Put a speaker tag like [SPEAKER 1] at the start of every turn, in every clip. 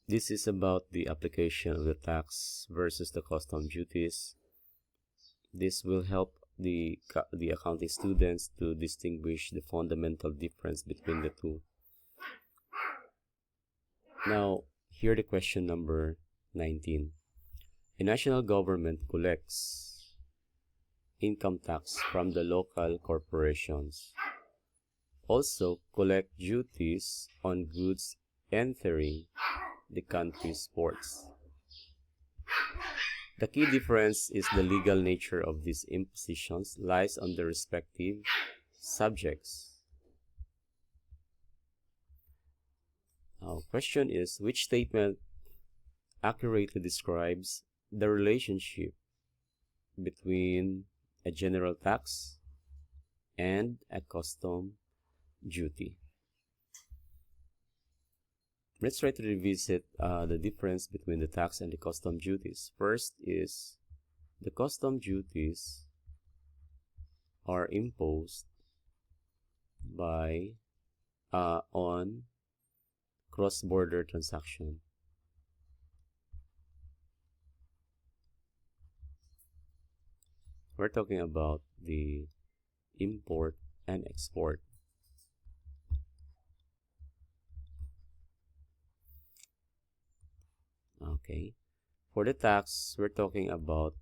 [SPEAKER 1] This is about the application of the tax versus the custom duties. This will help the accounting students to distinguish the fundamental difference between the two. Now, here the question number 19. A national government collects income tax from the local corporations. Also collect duties on goods entering the country's ports. The key difference is the legal nature of these impositions lies on the respective subjects. Now, question is, which statement accurately describes the relationship between a general tax and a custom duty? Let's try to revisit the difference between the tax and the custom duties. First is the custom duties are imposed by on cross-border transaction. We're talking about the import and export. Okay. For the tax, we're talking about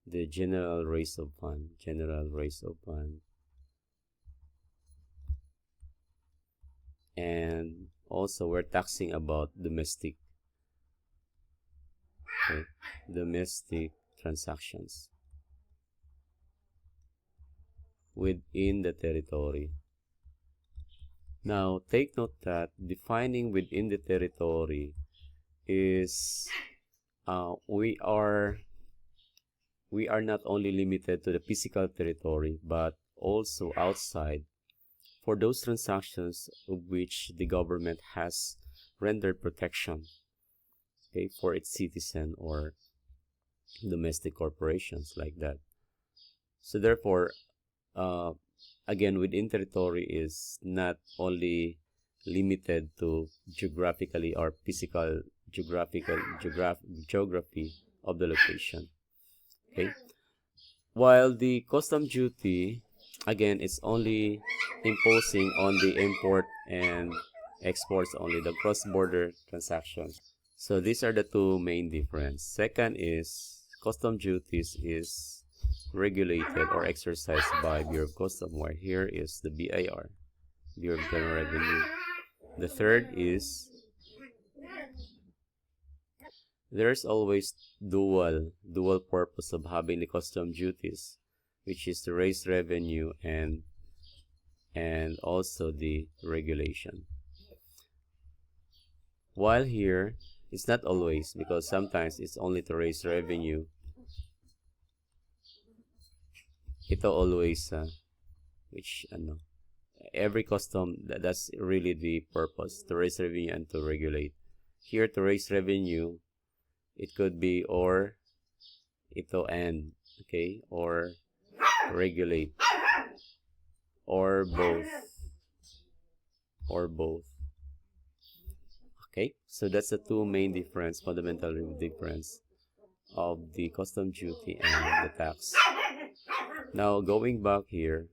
[SPEAKER 1] the general raise of fund. And also we're taxing about domestic transactions within the territory. Now take note that defining within the territory is we are not only limited to the physical territory but also outside for those transactions of which the government has rendered protection, okay, for its citizen or domestic corporations like that. So therefore, again, within territory is not only limited to geographically or physical geography of the location. Okay, while the custom duty, again, it's only imposing on the import and exports only, the cross-border transactions. So these are the two main difference. Second is custom duties is regulated or exercised by Bureau of Customs, where here is the BIR, Bureau of Internal Revenue. The third is there's always dual purpose of having the custom duties, which is to raise revenue and also the regulation. While here, it's not always, because sometimes it's only to raise revenue. Ito always, which every custom, that's really the purpose, to raise revenue and to regulate. Here, to raise revenue, it could be or ito and, okay, or regulate, or both, okay. So that's the two main difference, fundamental difference of the custom duty and the tax. Now going back here,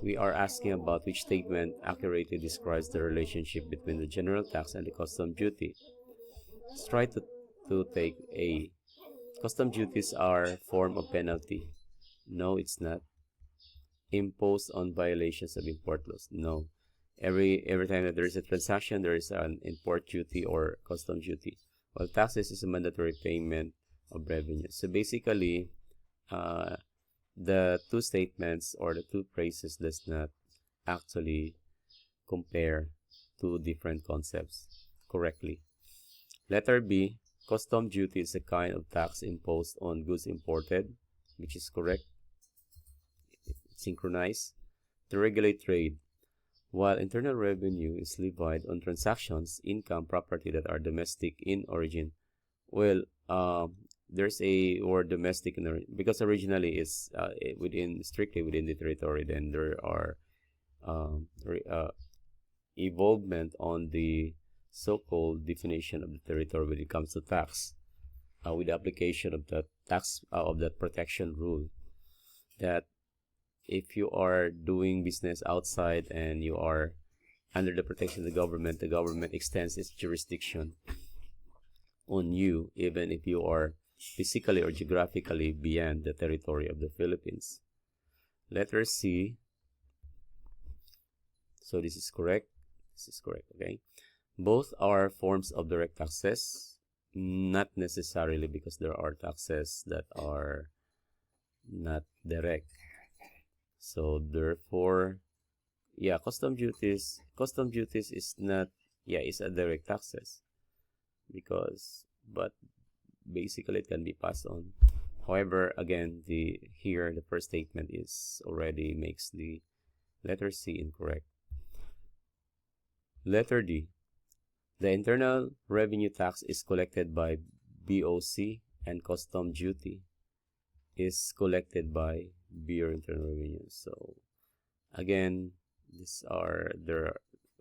[SPEAKER 1] we are asking about which statement accurately describes the relationship between the general tax and the custom duty. Let's try to take A. Custom duties are form of penalty. No, it's not. Imposed on violations of import laws. No. Every time that there is a transaction, there is an import duty or custom duty. Well, taxes is a mandatory payment of revenue. So basically, the two statements or the two phrases does not actually compare two different concepts correctly. Letter B, custom duty is a kind of tax imposed on goods imported, which is correct. Synchronized to regulate trade, while internal revenue is levied on transactions, income, property that are domestic in origin. Well, there's a word domestic in origin because originally it's strictly within the territory. Then there are evolvement on the so-called definition of the territory when it comes to tax, with the application of the tax of that protection rule, that if you are doing business outside and you are under the protection of the government extends its jurisdiction on you, even if you are physically or geographically beyond the territory of the Philippines. Letter C. So this is correct. This is correct, okay? Both are forms of direct taxes, not necessarily, because there are taxes that are not direct. So therefore, yeah, custom duties is not, yeah, it's a direct taxes, because, but basically it can be passed on. However, again, the first statement is already makes the letter C incorrect. Letter D. The internal revenue tax is collected by BOC and custom duty is collected by Bureau of Internal Revenue. So again,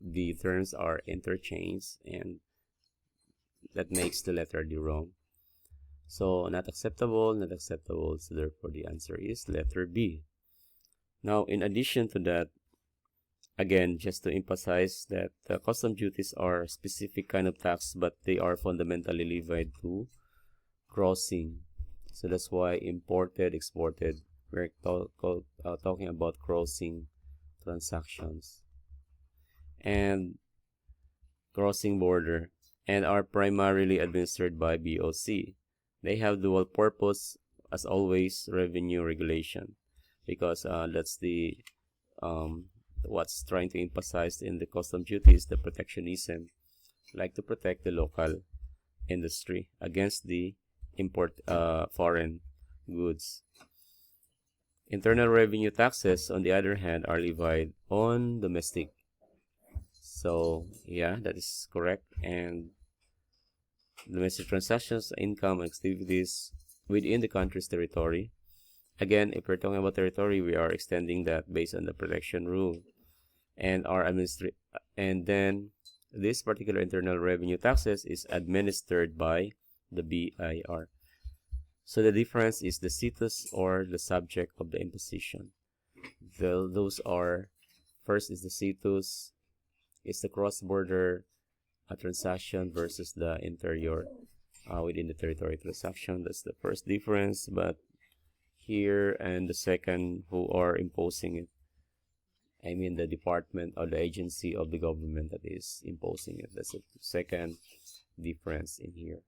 [SPEAKER 1] the terms are interchanged, and that makes the letter D wrong. So not acceptable. So therefore the answer is letter B. Now, in addition to that, again, just to emphasize that custom duties are specific kind of tax, but they are fundamentally levied to crossing. So that's why imported, exported, we're talking about crossing transactions and crossing border, and are primarily administered by BOC. They have dual purpose, as always, revenue regulation, because that's the what's trying to emphasize in the custom duty is the protectionism, like to protect the local industry against the foreign goods. Internal revenue taxes, on the other hand, are levied on domestic. So yeah, that is correct. And domestic transactions, income, activities within the country's territory. Again, if we're talking about territory, we are extending that based on the protection rule, and and then this particular internal revenue taxes is administered by the BIR. So the difference is the situs or the subject of the imposition. Those are, first is the situs, is the cross-border transaction versus the interior within the territory transaction. That's the first difference. But here, and the second, who are imposing it, I mean the department or the agency of the government that is imposing it. That's the second difference in here.